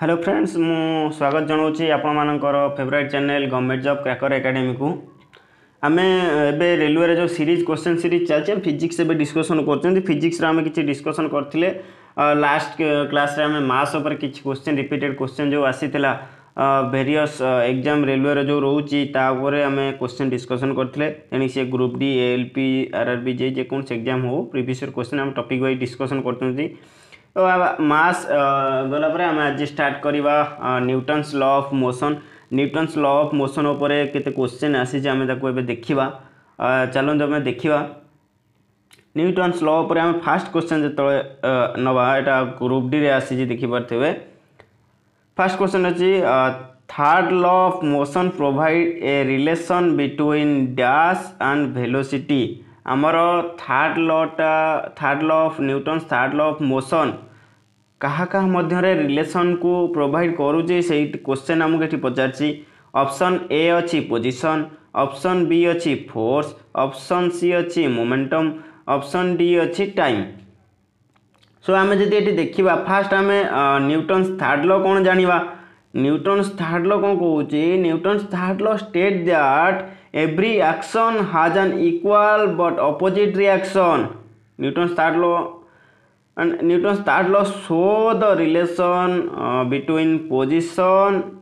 Hello friends मु स्वागत जनाऊँगी आपण मानकर favourite channel government job cracker academy को आम ए रेलवे जो सीरीज क्वेश्चन सीरीज चलते फिजिक्स एवं डिस्कसन कर फिजिक्स आम कि डिस्कसन करते लास्ट क्लास रे आम मास उपर किसी क्वेश्चन रिपीटेड क्वेश्चन जो आसीला वेरियस एग्जाम रेलवे जो रोचे आम क्वेश्चन डिस्कसन करते तेणु सी ग्रुप डी एएलपी आरआरबी जेकोस एग्जाम हो प्रीवियस क्वेश्चन आम टॉपिक वाइज डिस्कसन करते तो मास गलापर आम आज स्टार्ट करवा Newton's law of motion Newton's law of motion उपर केते क्वेश्चन आसी आम देखा चलते आम देखा न्यूटन्स लॉ उपर आम फास्ट क्वेश्चन जो नवा यहाँ ग्रुप डी रे आसी देखिपे फास्ट क्वेश्चन अच्छी third law of motion provide a relation between dash and velocity आमर third law of Newton's third law of motion कहा मध्य रिलेशन को प्रोवाइड करुचे से क्वेश्चन आमको ये पचार ऑप्शन ए अच्छी पोजीशन ऑप्शन बी अच्छी फोर्स ऑप्शन सी अच्छी मोमेंटम ऑप्शन डी अच्छी टाइम सो आम जब ये देखा फास्ट आम न्यूटन्स थर्ड लॉ कौन जाना न्यूटन्स थर्ड लॉ कौन कौच Newton's third law state that every action has an equal but opposite reaction Newton's third law and Newton's third law show the relation between position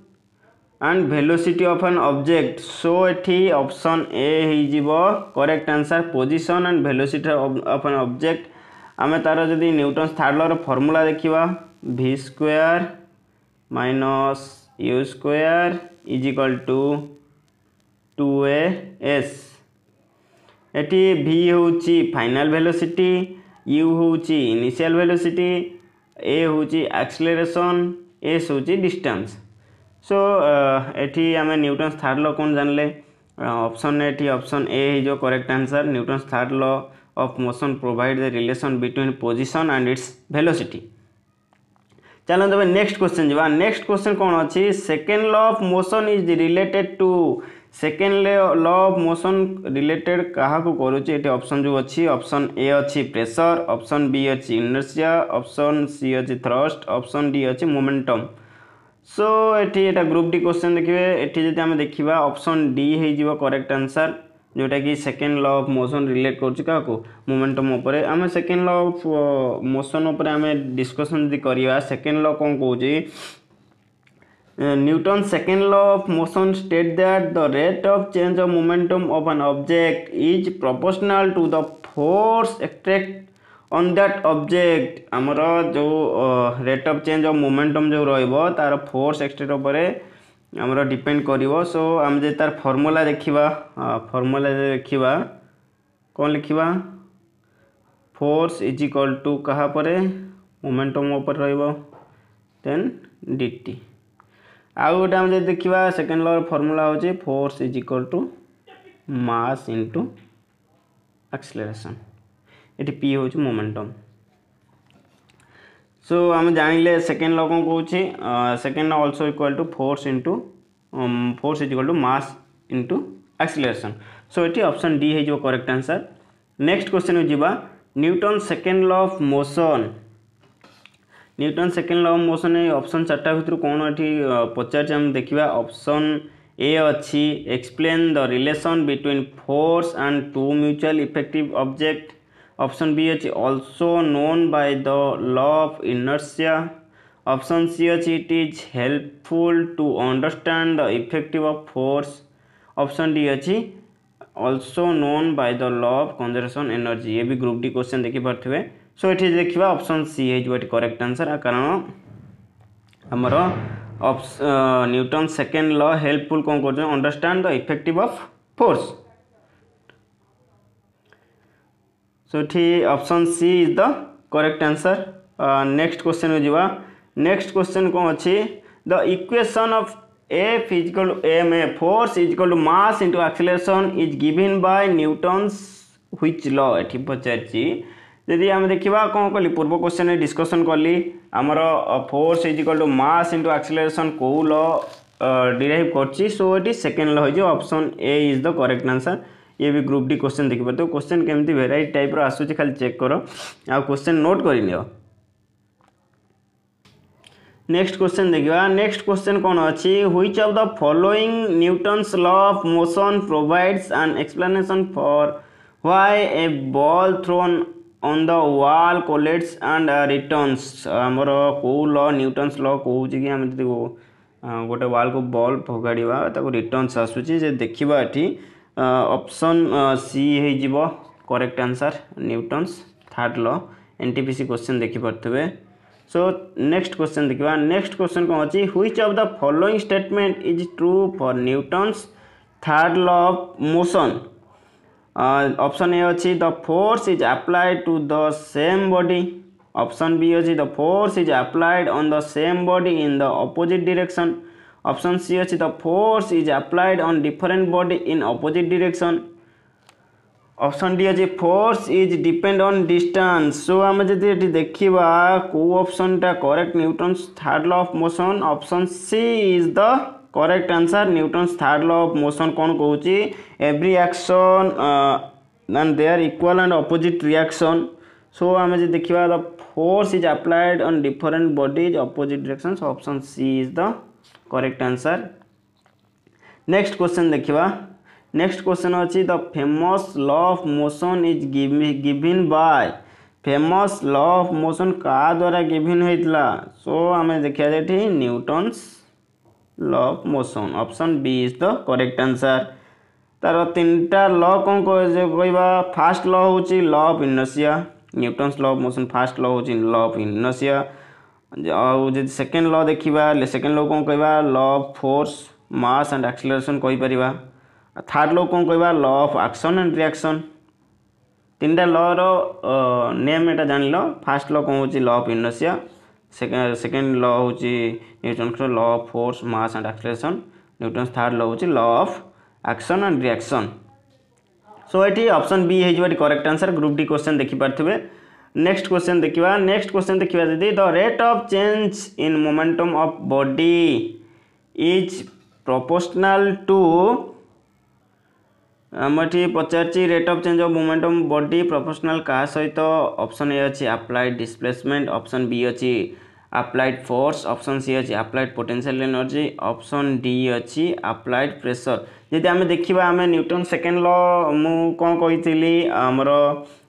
and velocity of an object so एठी option A हो correct answer position and velocity of an object आम तार जदि Newton's third law formula देखा v square minus u square is equal to 2as एटी v होची final velocity u होची initial velocity a होची एक्सेलरेशन s होची डिस्टेंस सो एटी आम न्यूटन्स थर्ड लॉ कौन जानले ऑप्शन एटी ऑप्शन ए जो correct answer Newton's third law of motion provide the relation between position and its velocity चलो तब नेक्स्ट क्वेश्चन जावा नेक्स्ट क्वेश्चन कौन अच्छी second law of motion is related to second law of motion related क्या करुचे ये option जो अच्छी ऑप्शन ए अच्छी प्रेशर ऑप्शन बी अच्छी इनर्शिया ऑप्शन सी अच्छी थ्रस्ट ऑप्शन डी अच्छी मोमेंटम सो ये ग्रुप डी क्वेश्चन देखिए ये जब आम देखा ऑप्शन डी हो करेक्ट आंसर जोटा कि second law of motion relate कर मोमेंटम उपर आम सेकेंड लॉ ऑफ मोशन उपर आम डिस्कसन जब करवा सेकेंड लॉ कौन कौन Newton's second law of motion state that the rate of change of momentum of an object is proportional to the force exerted on that object आमर जो rate of change of momentum जो रहिबो तार force exerted उपरे आमर depend करिवो सो आम जे तार formula देखिबा फार्मूला देखिबा कौन लिखिबा force is equal to कहा परे momentum उपर रहिबो then dt आउ गोटे आम देखा सेकेंड लॉ फॉर्मूला होची force is equal to mass into acceleration ये पी हूँ मोमेंटम सो आम जानिले सेकेंड लॉ कौन कौन second law also equal to force is equal to mass into acceleration so ये ऑप्शन डी हो करेक्ट आंसर नेक्स्ट क्वेश्चन जावा Newton second law of motion Newton second law of motion option चार्टा भितर कौन ये पचार देखा ऑप्शन ए अच्छी explain the relation between force and to mutual effective object option B अच्छी also known by the law of inertia option C अच्छी it is helpful to understand the effective of force option D अच्छी also known by the law of conservation energy ये भी group D question देखिपे so ये देखा option C है correct answer कारण आमर न्यूटन सेकेंड लॉ हेल्पफुल कौन कर understand the effective of force so ये option C is the correct answer next question जावा नेक्स्ट क्वेश्चन कौन अच्छी the equation of F is equal to ma force is equal to mass into acceleration is given by Newton's which law ये पचारची यदि आम देखा कौन कली पूर्व क्वेश्चन डिस्कसन कली आमर force is equal to mass into acceleration कौ लॉ डिराइव कर सो ये सेकेंड लॉ हो option A is the correct answer ये भी ग्रुप डी क्वेश्चन देखिए तो क्वेश्चन केमती वेराइटी टाइप आसूँ खाली चेक कर आ क्वेश्चन नोट कर नेक्स्ट क्वेश्चन देखिए नेक्स्ट क्वेश्चन कौन अच्छी which of the following Newton's law of motion provides an explanation for why a ball thrown on the wall collides and returns आमर को law Newton's law कहूँ कि आम जी गोटे वॉल को बॉल फगाड़ा रिटर्न्स आसूची देखा ये ऑप्शन सी हो correct answer Newton's third law NTPC question देखिपे। सो नेक्स्ट क्वेश्चन देखा नेक्स्ट क्वेश्चन कौन अच्छी which of the following statement is true for Newton's third law of motion. Option A अच्छी the force is applied to the same body. Option B अच्छी the force is applied on the same body in the opposite direction. Option C अच्छी the force is applied on different body in opposite direction. Option D अच्छी force is depend on distance. So आम जब देखा कौ option टा correct Newton's third law of motion option C is the correct answer Newton's third law of motion कौन कहूँ every action and there equal and opposite reaction. So आम जब देखा the force is applied on different bodies opposite direction option C is the correct answer. Next question देखा next question अच्छी the famous law of motion is given by famous law of motion का द्वारा given होता। So आम देखा ये Newton's law of motion option B is the correct answer. तार तीनटा लॉ कौन कह फास्ट लॉ हूँ law of inertia Newton's law of motion first law हूँ लॉ ऑफ इनर्शिया आउ सेकेंड लॉ देखा सेकेंड लॉ कौन कह law of force mass and acceleration कहीपर। थर्ड लॉ कौन कह law of action and reaction. तीनटा लॉ रो नेम एटा जान लो फास्ट लॉ कौन हूँ law of inertia second law हूँ Newton's law of force mass and acceleration Newton's third law हूँ law of action and reaction. So ये ऑप्शन बी है correct answer group D question देखिपे। नेक्स्ट क्वेश्चन देखा next question देखा जी the rate of change in momentum of body is proportional to आमठी पचार rate of change of momentum body proportional क्या सहित ऑप्शन ए अच्छी अप्लाइड डिस्प्लेसमेंट ऑप्शन बी अच्छी अप्लाइड फोर्स ऑप्शन सी अच्छी applied potential energy option D अच्छी applied pressure. जदि आम देखा आम न्यूटन सेकेंड लॉ मु कौन कही आमर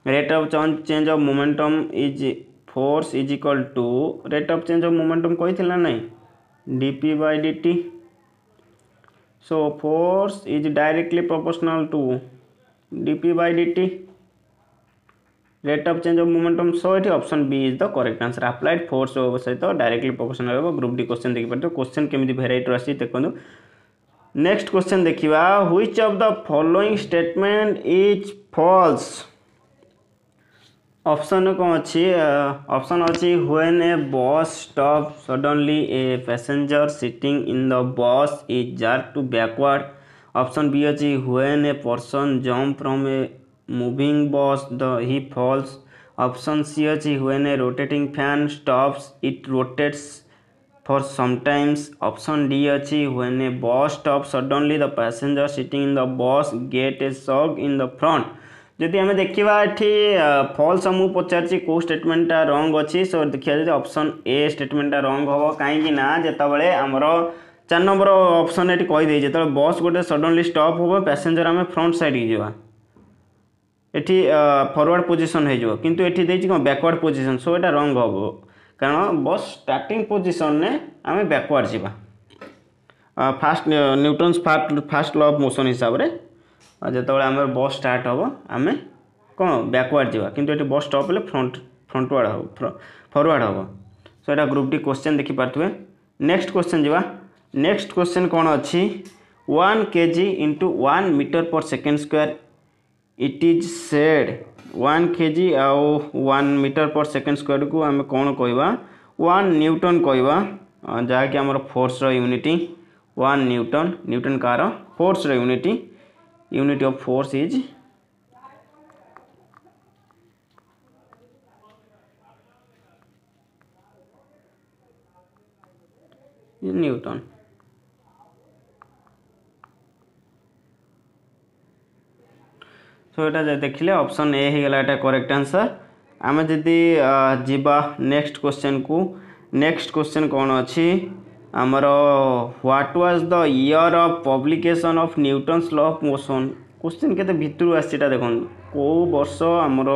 rate of change of momentum is force is equal to rate of change of momentum कही ना dp by dt। So force is directly proportional to dp by dt rate of change of momentum। so ये option B is the correct answer applied force सहित directly proportional हो group D question देखि पारते question केमिति variety आसी देखो। Next question देखिवा which of the following statement is false. Option कौन अच्छी ऑप्शन अच्छी when a bus stop suddenly a passenger sitting in the bus is jerk to backward. Option B अच्छी when a person jump from a moving bus the he false. Option C अच्छी when a rotating fan stops it rotates for sometimes. Option D अच्छी when a bus stop suddenly the passenger sitting in the bus get a shock in the front. जदि आम देखा ये false आमको पचार कौ स्टेटमेंटा रंग अच्छी। सो देखिए ऑप्शन ए स्टेटमेंटा रंग हम कहीं जिते आमर 4 नंबर ऑप्शन ये कहीदे जो बस गोटे सडनली स्टॉप हो पैसेंजर आम फ्रंट साइड की जावा ये फॉरवर्ड पोजिशन हो किंतु ये कौन बैकवर्ड पोजिशन। सो ये रंग हम कारण बस स्टार्टिंग पोजिशन ने आम backward Java fast Newton's first law of motion हिसाब से जो आम बस स्टार्ट हम आम कौन बैकवर्ड जावा किंतु ये बस स्टॉप फ्रंटवर्ड हम फॉरवर्ड हम। सो ये ग्रुप डी क्वेश्चन देखिपे। नेक्स्ट क्वेश्चन जावा नेक्स्ट क्वेश्चन कौन अच्छी 1 kg into 1 meter per second square it is said 1 kg आउ 1 मीटर पर सेकेंड स्क्वायर को आम कौन कहवा 1 न्यूटन कहवा जहाँकि आम फोर्स यूनिटी 1 न्यूटन न्यूटन कार force unity unit of force is newton. So ये देखिले ऑप्शन ए हो गला करेक्ट आंसर। आम जदि जीवा नेक्स्ट क्वेश्चन को नेक्स्ट क्वेश्चन कौन अच्छी आमर what was the year of publication of Newton's law of motion question केते भितर आसीटा देखन को वर्ष आमर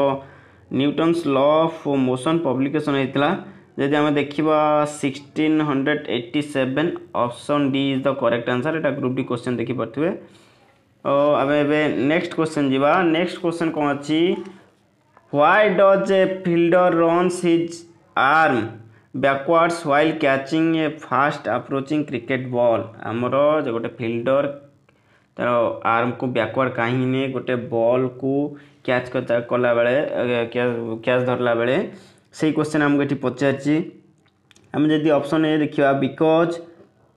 Newton's law of motion publication होता जदि आम देखा 1687 option D is the correct answer एटा ग्रुप डी क्वेश्चन देखि पारथिबे आम एबे नेक्स्ट क्वेश्चन जीवा नेक्स्ट क्वेश्चन कौन अच्छी why does a fielder runs his arm backwards while catching a fast approaching cricket ball आमर जो गोटे फिल्डर तार आर्म को बैकवर्ड कहीं नहीं गोटे बॉल को कैच कला बेले कैच धरला बेले से क्वेश्चन आमको ये पचार आम जब ऑप्शन ए देखा because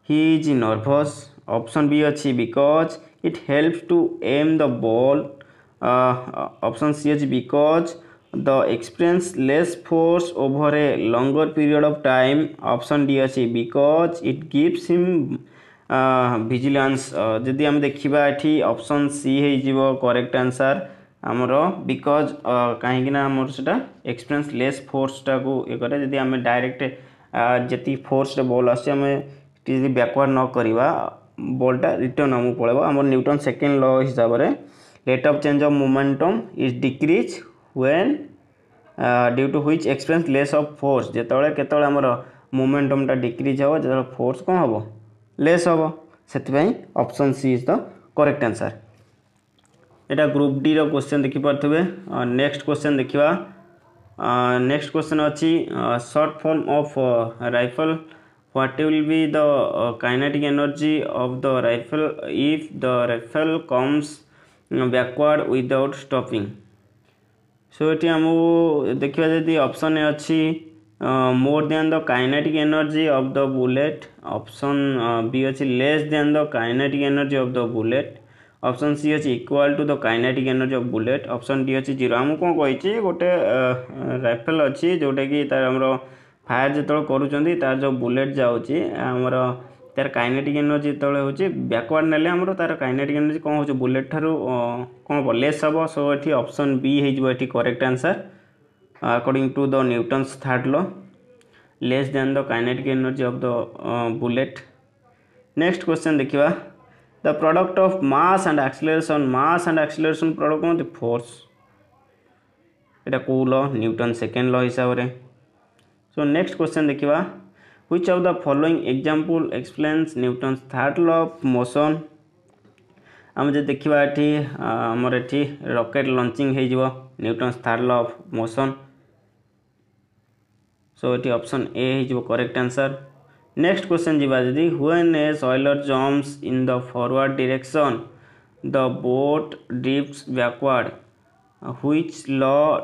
he is nervous option B अच्छी because it helps to aim the ball option C अच्छी because the experience less force over a longer period of time option D अच्छी because it gives him vigilance जदि आम देखा ये option C हो correct answer आमर because कहीं आमर से एक्सपीरियंस लेस फोर्स टाक ये कै जदि आम डायरेक्ट जी फोर्स बॉल आम बैकवर्ड न करवा बॉलटा रिटर्न आमको पड़ेगा आम न्यूटन सेकेंड लॉ हिसाब से rate of change of momentum is decrease when due to which experience less of force जेतोले केतोले हमर मोमेंटम टा डिक्रीज हो जेतोले फोर्स कोन हबो लेस हबो सेति पई option C is the correct answer एटा ग्रुप डी रो क्वेश्चन देखि परथबे नेक्स्ट क्वेश्चन देखिबा नेक्स्ट क्वेश्चन अछि short form of rifle what will be the kinetic energy of the rifle if the rifle comes backward without stopping so ये आम देखा जदि ऑप्शन ए अच्छी more than the kinetic energy of the bullet option B अच्छी less than the kinetic energy of the bullet option C अच्छी equal to the kinetic energy of bullet option D अच्छी 0 आम कौन कही गोटे rifle अच्छी जोटा कि तार आमर फायर जो करूँ तार जो बुलेट जाऊँगी आमर तार काइनेटिक एनर्जी जो हूँ बैकवर्ड नेले आमर तार काइनेटिक एनर्जी कौन हो बुलेट ठारू कौन हम लेस हम सो ये ऑप्शन बी हो correct answer according to the Newton's third law less than the kinetic energy of the bullet next question देखिबा the product of mass and acceleration product कौन फोर्स एटा को लॉ न्यूटन सेकेंड लॉ हिसाब से so next question देखिबा which of the following example explains Newton's third law of motion आम जो देखा ये आमर ये रॉकेट लॉन्चिंग हो Newton's third law of motion so ये ऑप्शन ए हो करेक्ट आंसर नेक्स्ट क्वेश्चन जीवा जदि when a sailor jumps in the forward direction the boat drifts backward which law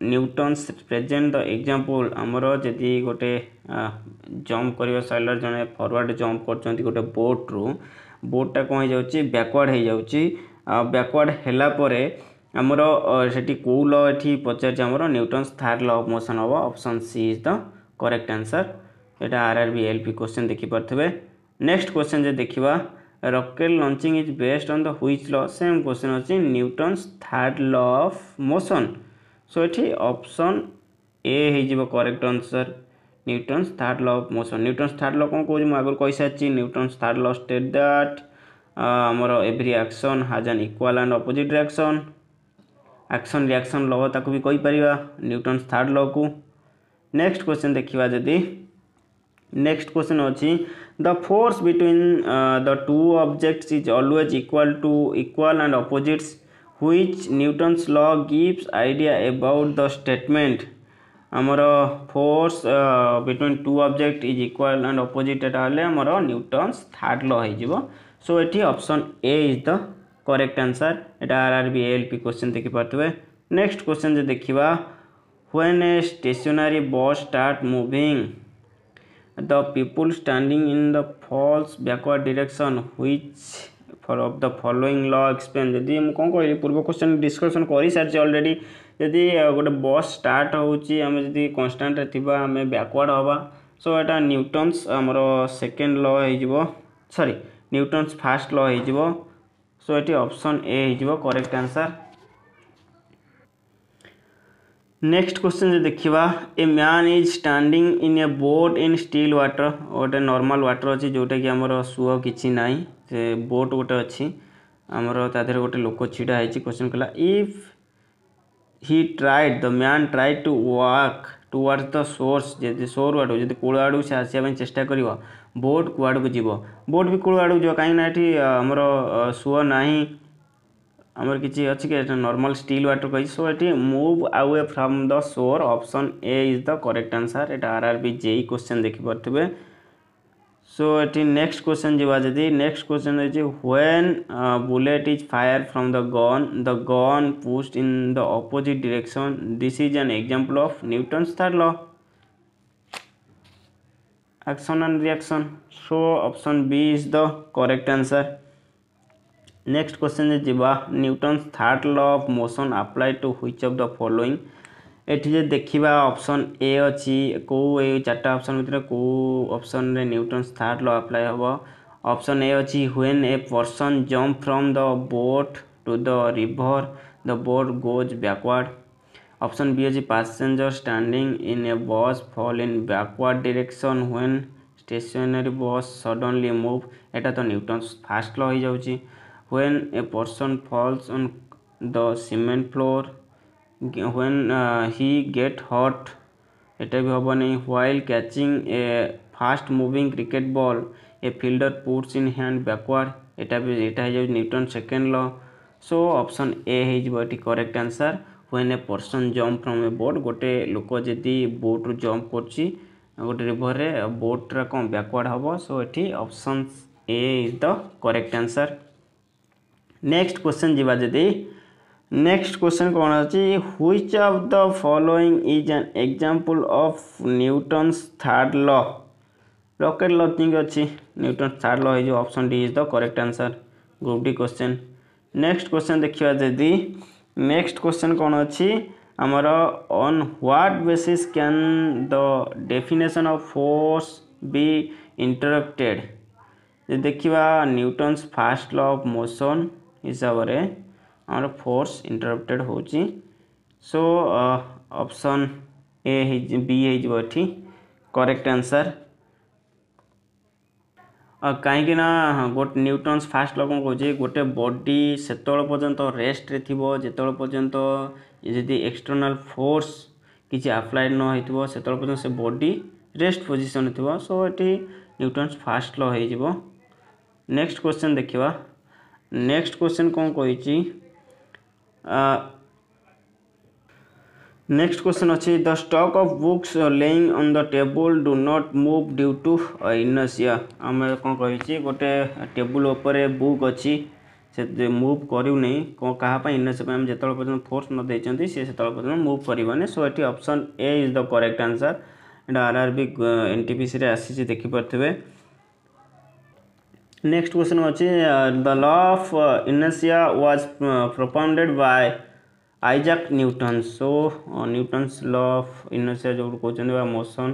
Newton's present the example आमर जदि गोटे jump कर soiler जने forward jump कर गोटे बोटा कौन हो बैकवर्ड हो जाऊँगी बैकवर्ड है आमर से कौ लॉ ये पचार आमर Newton's third law of motion हम option C is the correct answer यहाँ आरआरबी एलपी क्वेश्चन देखिपे नेक्स्ट क्वेश्चन जो देखा rocket launching is based on the which law same question अच्छी Newton's third law of motion so ये option A हो correct answer Newton's third law of motion Newton's third law कौन कौन आगे कही सारी Newton's third law state that आमर every action has an equal and opposite reaction action reaction law ताको भी कही परिबा न्यूटन्स थर्ड लॉ को नेक्स्ट क्वेश्चन देखिबा जदि नेक्स्ट क्वेश्चन अच्छी the force between the two objects is always equal and opposites which Newton's law gives idea about the statement आमर force between two object is equal and opposite एटा हले आमर Newton's third law हो so ये option A is the correct answer एटा RRB LP question देखि पारथबे next question जे देखिबा when a stationary bus start moving the people standing in the falls backward direction which of the following law explain जदि हम कौन कहली पूर्व क्वेश्चन डिस्कशन कर सारी ऑलरेडी जदि गोटे बस स्टार्ट होम जदि कन्स्टांट थिबा आम बैकवर्ड हवा सो यहाँ न्यूटन्स आमर सेकेंड लॉ हो सॉरी न्यूटन्स फर्स्ट लॉ हो सो ये ऑप्शन ए हो करेक्ट आंसर नेक्स्ट क्वेश्चन जो देखिबा a man is standing in A boat in still water गोटे नॉर्मल वाटर अच्छी जोटा कि आमर सुओ किछि नाई से बोट गोटे अच्छी आमर तादेह गोटे लोक छिड़ा है क्वेश्चन कला if he tried the man tried to walk towards the source जदि सोर आड़ू जदि कूल आड़ू से आसवा चेष्टा कर बोट कुआड़ को जीव बोट भी कूल आड़ू जीव कहीं आमर सुओ नाही आमर किसी अच्छी कि नॉर्मल स्टिल वाटर कही सो ये move away from the shore option A is the correct answer एटा आरआरबी जेई क्वेश्चन देखि परथिबे सो ये नेक्स्ट क्वेश्चन जीवा जदि नेक्स्ट क्वेश्चन है when bullet is fire from the gun pushed in the opposite direction this is an example of Newton's third law action and reaction so option B is the correct answer next question जीवा Newton's third law of motion apply to which of the following एठी देखिबा option A अच्छी को ए चार्टा option भितर को option रे Newton's third law apply हबो option A अच्छी when a person jump from the boat to the river the boat goes backward option B अच्छी passenger standing in a bus fall in backward direction when stationary bus suddenly move एटा तो Newton's first law हो जाउची when a person falls on the cement floor when he get hot एटा भी हबो नहीं while catching a fast moving cricket ball a fielder puts in hand backward एटा है Newton second law so option A है एटी correct answer when a person jump from a boat गोटे लोक जदि बोट रु जंप करछि गोटे रिवर रे बोट रा कोन बैकवर्ड हबो सो एटी option A is the correct answer next question जीवा जदि नेक्स्ट क्वेश्चन कौन अच्छी which of the following is an example of Newton's third law rocket law think अच्छी न्यूटन थर्ड लॉ है option D is the correct answer group D question next question देखिए जदि next question कौन अच्छी आमर on what basis can the definition of force be interrupted देखिबा Newton's first law of motion हिसाब रे आमर फोर्स इंटरप्टेड होची सो ऑप्शन ए बी है करेक्ट आंसर कहीं ना गोटे न्यूटन्स फास्ट लॉ कौन कहे गोटे बॉडी सेतल पर्यंत रेस्ट रे थिबो जेतल पर्यंत यदि एक्सटर्नल फोर्स किसी अप्लाइड न होइथिबो सेतल पर्यंत से बॉडी रेस्ट पोजीशन थिबो सो एटी न्यूटन्स फास्ट लॉ हो जिवो नेक्स्ट क्वेश्चन देखिबा नेक्स्ट क्वेश्चन कौन कही नेक्स्ट क्वेश्चन अच्छी the stock of books lying on the table do not move due to inertia आम कौन कही गोटे टेबुल उपर बुक अच्छी से मूव करू नहीं क्या इनर्शिया आम जो पर्यटन फोर्स न देते सी से पर्यटन मूव करवानी सो ये option A is the correct answer एटा आरआरबी एनटीपीसी आसी देखिपे नेक्स्ट क्वेश्चन अच्छी the law of inertia was propounded bye Isaac newton so Newton's law of inertia जो कहते मोशन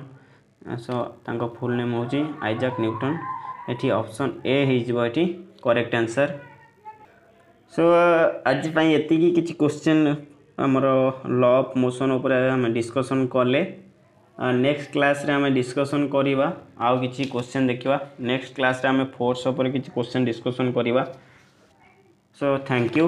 सो तांका फुल नेम होची आइजैक न्यूटन एटी ऑप्शन ए होती correct answer so आज एति किछि क्वेश्चन हमर लॉ ऑफ मोशन उपर हम डिस्कशन कले नेक्स्ट क्लास रे हमें डिस्कशन करिवा आउ किछि क्वेश्चन देखिवा नेक्स्ट क्लास रे हमें फोर्स उपर किछि क्वेश्चन डिस्कशन करिवा सो थैंक यू।